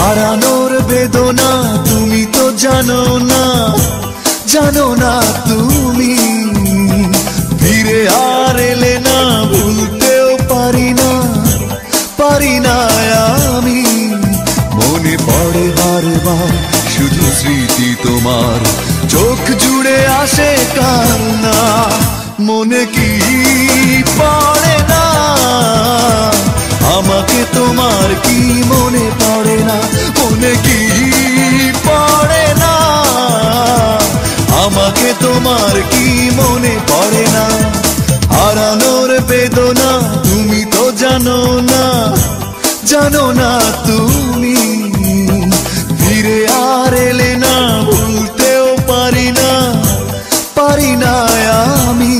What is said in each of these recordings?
হারানোর বেদনা তুমি তো জানো না, জানো না তুমি। ফিরে আর এলে না, ভুলতেও পারি না, পারি না আমি। মনে পড়ে বারবার শুধু স্মৃতি তোমার, চোখ জুড়ে আসে কান্না। মনে কি পড়ে না আমাকে তোমার, কি মনে পড়ে না, মনে কি পড়ে না আমাকে তোমার, কি মনে পড়ে না। হারানোর বেদনা তুমি তো জানো না, জানো না তুমি। ফিরে আর এলে না, ভুলতেও পারি না, পারি না আমি।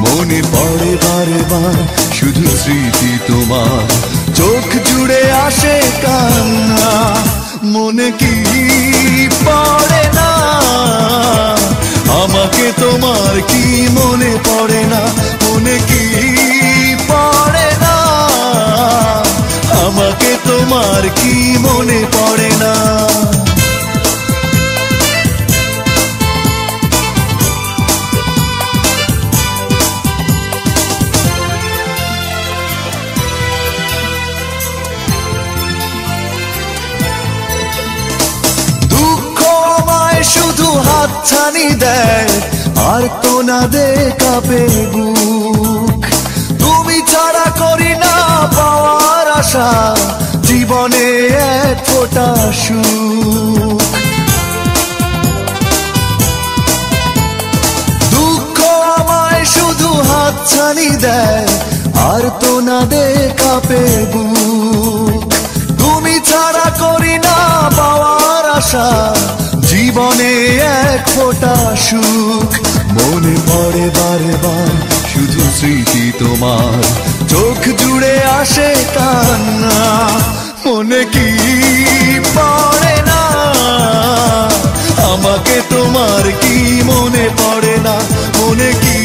মনে পড়ে বারবার শুধু স্মৃতি তোমার, চোখ জুড়ে আসে কান্না। মনে কি পড়ে না আমাকে তোমার, কি মনে পড়ে না, মনে কি পড়ে না আমাকে তোমার, কি মনে পড়ে না। শুধু হাতছানি দেয় আর তো না দে কাঁপে বুক। তুমি ছাড়া করি না পাওয়ার আশা, জীবনে এক ফোঁটা সুখ। দুঃখ আমায় শুধু হাতছানি দেয় আর তো না দে কাঁপে বুক। তুমি ছাড়া করি না পাওয়ার আশা, জীবনে এক ফোঁটা সুখ। মনে পড়ে বারবার শুধু স্মৃতি তোমার, চোখ জুড়ে আসে কান্না। মনে কি পড়ে না আমাকে তোমার, কি মনে পড়ে না, মনে কি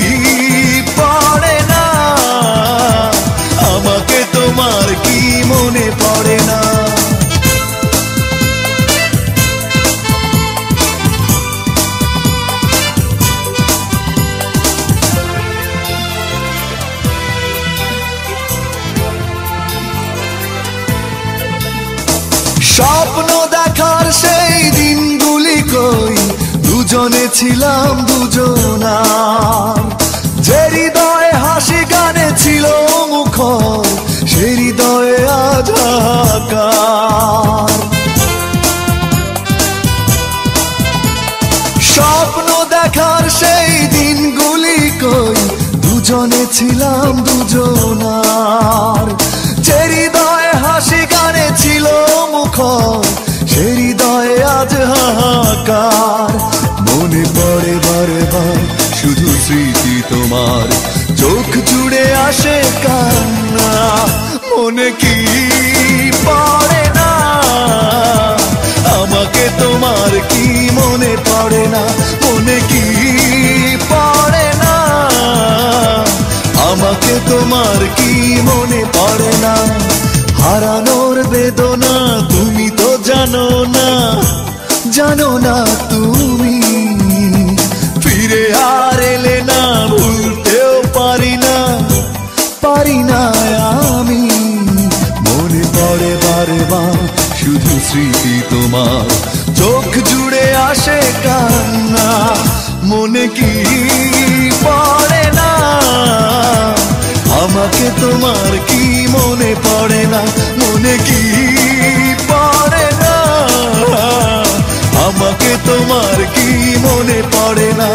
পড়ে না আমাকে তোমার, কি মনে পড়ে না। স্বপ্ন দেখার সেই দিনগুলি কই, দুজনে ছিলাম দুজনার। যে হৃদয়ে হাসি গানে ছিল মুখর, সে হৃদয়ে আজ হাহাকার। স্বপ্ন দেখার সেই দিনগুলি কই, দুজনে ছিলাম দুজনার। যে হৃদয়ে হাসি গানে ছিল মুখর, সে হৃদয়ে আজ হাহাকার। মনে পড়ে বারবার শুধু স্মৃতি তোমার, চোখ জুড়ে আসে কান্না। মনে কি পড়ে না আমাকে তোমার, কি মনে পড়ে না, মনে কি পড়ে না আমাকে তোমার, কি মনে পড়ে না। হারানোর বেদনা তুমি তো জানো না, জানো না তুমি। ফিরে আর এলে না, ভুলতেও পারি না, পারি না আমি। মনে পড়ে বারবার শুধু স্মৃতি তোমার, চোখ জুড়ে আসে কান্না। মনে কি পড়ে না আমাকে তোমার, কি মনে পড়ে না, মনে কি পড়ে না আমাকে তোমার, কি মনে পড়ে না।